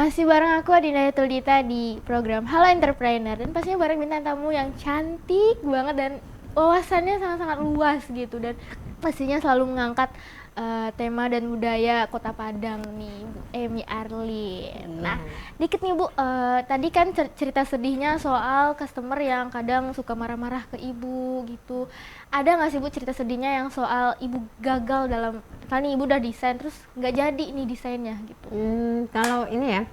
Masih bareng aku Adinda Tuldita di program Halo Entrepreneur, dan pastinya bareng bintang tamu yang cantik banget dan wawasannya sangat-sangat luas gitu, dan pastinya selalu mengangkat tema dan budaya Kota Padang nih, Bu Emy Arlin. Nah, dikit nih Bu, tadi kan cerita sedihnya soal customer yang kadang suka marah-marah ke Ibu gitu. Ada nggak sih Bu cerita sedihnya yang soal Ibu gagal dalam, kali Ibu udah desain terus nggak jadi nih desainnya gitu? Kalau ini ya,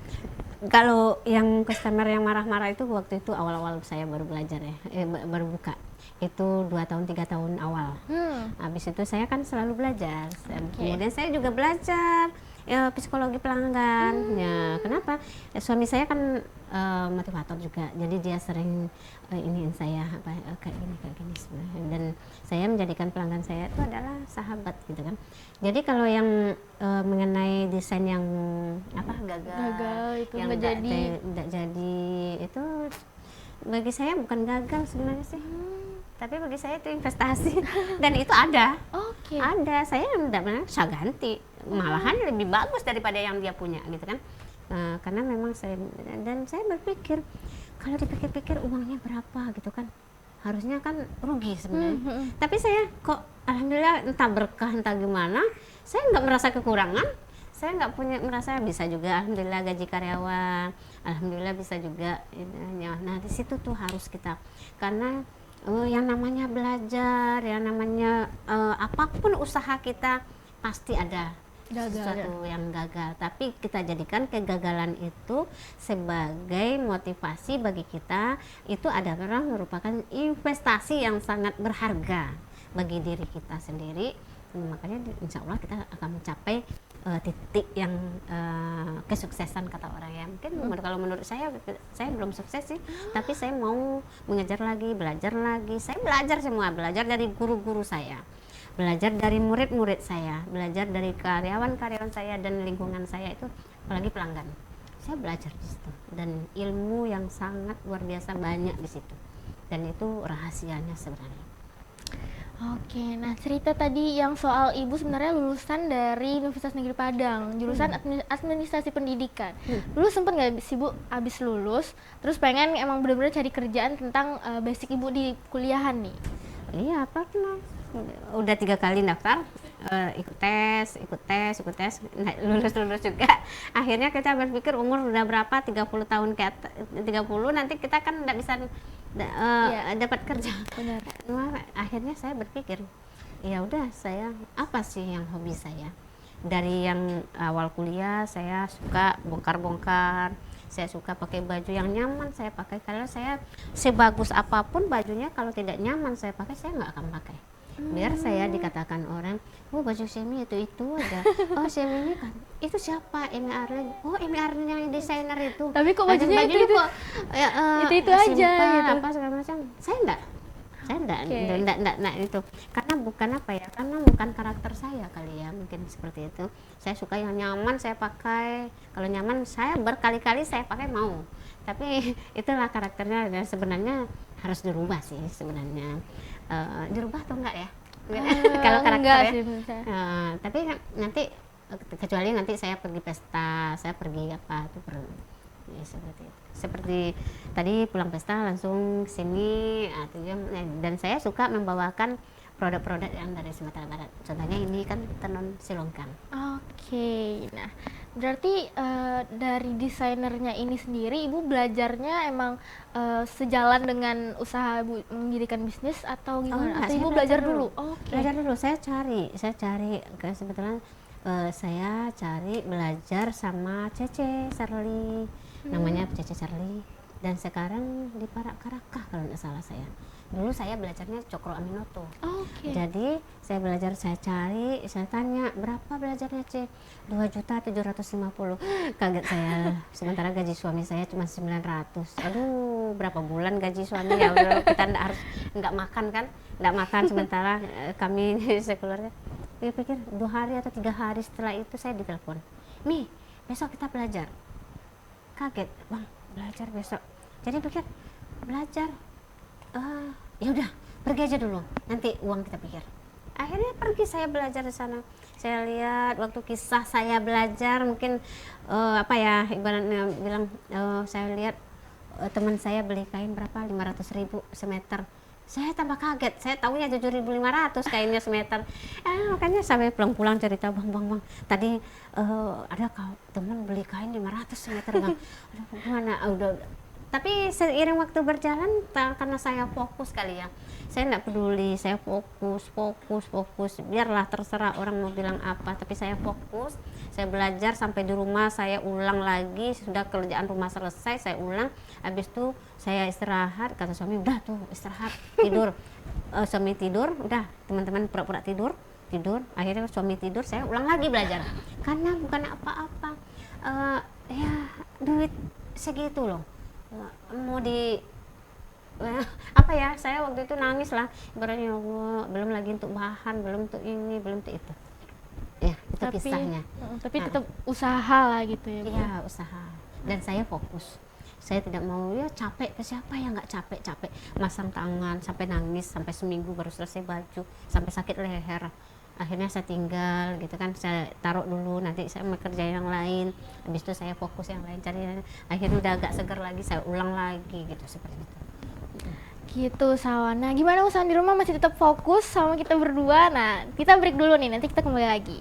kalau yang customer yang marah-marah itu waktu itu awal-awal saya baru belajar ya, baru buka. Itu 2 tahun 3 tahun awal. Habis itu saya kan selalu belajar. Kemudian saya juga belajar psikologi pelanggan. Ya, kenapa? Suami saya kan motivator juga. Jadi dia sering iniin saya kayak gini sebenarnya. Dan saya menjadikan pelanggan saya itu adalah sahabat gitu kan. Jadi kalau yang mengenai desain yang gagal Itu yang nggak jadi. tidak jadi itu bagi saya bukan gagal sebenarnya sih, tapi bagi saya itu investasi. Dan itu ada saya tidak pernah saya ganti, malahan lebih bagus daripada yang dia punya gitu kan. Karena memang saya berpikir kalau dipikir-pikir uangnya berapa gitu kan, harusnya kan rugi sebenarnya. Tapi saya kok alhamdulillah entah berkah entah gimana, saya nggak merasa kekurangan. Saya nggak merasa, bisa juga alhamdulillah gaji karyawan, alhamdulillah bisa juga. Nah di situ tuh harus kita, karena yang namanya belajar, yang namanya apapun usaha kita pasti ada sesuatu yang gagal, tapi kita jadikan kegagalan itu sebagai motivasi bagi kita. Itu adalah merupakan investasi yang sangat berharga bagi diri kita sendiri. Makanya insya Allah kita akan mencapai titik yang kesuksesan kata orang ya. Mungkin kalau menurut saya belum sukses sih, tapi saya mau mengejar lagi, belajar lagi. Saya belajar semua, belajar dari guru-guru saya, belajar dari murid-murid saya, belajar dari karyawan-karyawan saya dan lingkungan saya itu, apalagi pelanggan. Saya belajar di situ dan ilmu yang sangat luar biasa banyak di situ. Dan itu rahasianya sebenarnya. Oke, nah cerita tadi yang soal Ibu sebenarnya lulusan dari Universitas Negeri Padang, jurusan administrasi pendidikan. Dulu sempat nggak sih Bu, abis lulus, terus pengen emang benar-benar cari kerjaan tentang basic Ibu di kuliahan nih? Iya, pernah. Udah 3 kali daftar, ikut tes, nah, lulus juga. Akhirnya kita berpikir umur udah berapa, 30 tahun ke atas, 30 nanti kita kan nggak bisa dapat kerja. Benar. Nah, akhirnya saya berpikir, ya udah, saya apa sih yang hobi saya? Dari yang awal kuliah saya suka bongkar-bongkar, saya suka pakai baju yang nyaman saya pakai. Kalau saya sebagus apapun bajunya, kalau tidak nyaman saya pakai, saya nggak akan pakai. Biar saya dikatakan orang, oh baju Semi itu aja, oh Semi ini kan itu siapa, Emy Arlin, oh Emy Arlin yang desainer itu. Tapi kok bajunya itu kok itu aja gitu. apa segala macam. Saya enggak itu, karena bukan karena bukan karakter saya kali ya, mungkin seperti itu. Saya suka yang nyaman saya pakai, kalau nyaman saya berkali-kali saya pakai mau. Tapi itulah karakternya, dan sebenarnya harus dirubah sih sebenarnya. Dirubah atau enggak ya? Kalau karakter ya. Tapi nanti kecuali nanti saya pergi pesta, saya pergi apa itu perlu. Ya, seperti tadi pulang pesta langsung sini, dan saya suka membawakan produk-produk yang dari Sumatera Barat. Contohnya ini kan tenun silongkang. Oke, nah berarti dari desainernya ini sendiri Ibu belajarnya emang sejalan dengan usaha Ibu mendirikan bisnis atau gimana? Atau Ibu belajar dulu? Belajar dulu, saya cari kebetulan saya cari belajar sama Cece Sarli, namanya Cece Sarli, dan sekarang di Parak-Karakah kalau nggak salah saya. Dulu saya belajarnya Cokro Aminoto. Jadi saya belajar, saya cari, saya tanya berapa belajarnya C, 2.750.000. Kaget saya, sementara gaji suami saya cuma 900. Aduh, berapa bulan gaji suami ya, kita nggak makan kan, sementara kami sekeluarga. Saya pikir 2 hari atau 3 hari setelah itu saya ditelepon, Mi, besok kita belajar. Kaget, Bang, belajar besok. Jadi pikir belajar, ya udah pergi aja dulu, nanti uang kita pikir. akhirnya pergi saya belajar di sana. Saya lihat waktu kisah saya belajar mungkin apa ya ibaratnya bilang, saya lihat teman saya beli kain berapa 500.000 semeter. Saya tambah kaget, saya tahunya 7.500 kainnya semeter. Makanya sampai pulang-pulang cerita, bang, tadi ada teman beli kain 500 semeter bang. Aduh, gimana? Udah. Tapi seiring waktu berjalan, karena saya fokus kali ya, saya nggak peduli, saya fokus, biarlah terserah orang mau bilang apa, tapi saya fokus, saya belajar sampai di rumah, saya ulang lagi, sudah kerjaan rumah selesai, saya ulang, habis itu saya istirahat, kata suami, udah tuh istirahat, tidur. Suami tidur, udah teman-teman pura-pura tidur, akhirnya suami tidur, saya ulang lagi belajar, karena bukan apa-apa, ya duit segitu loh, mau di apa ya, saya waktu itu nangis lah ibaratnya, ya Allah, belum lagi untuk bahan, belum untuk ini, belum untuk itu ya, itu Tapi, kisahnya. tapi tetap usaha lah gitu ya, Bu. Iya, usaha, dan saya fokus, saya tidak mau ya capek, ke siapa yang nggak capek masang tangan sampai nangis, sampai seminggu baru selesai baju, sampai sakit leher, akhirnya saya tinggal gitu kan, saya taruh dulu, nanti saya mau kerja yang lain, habis itu saya fokus yang lain, cari, akhirnya udah agak segar lagi, saya ulang lagi gitu, seperti itu. Gitu, Sawana. Gimana usaha di rumah, masih tetap fokus sama kita berdua? Nah, kita break dulu nih, nanti kita kembali lagi.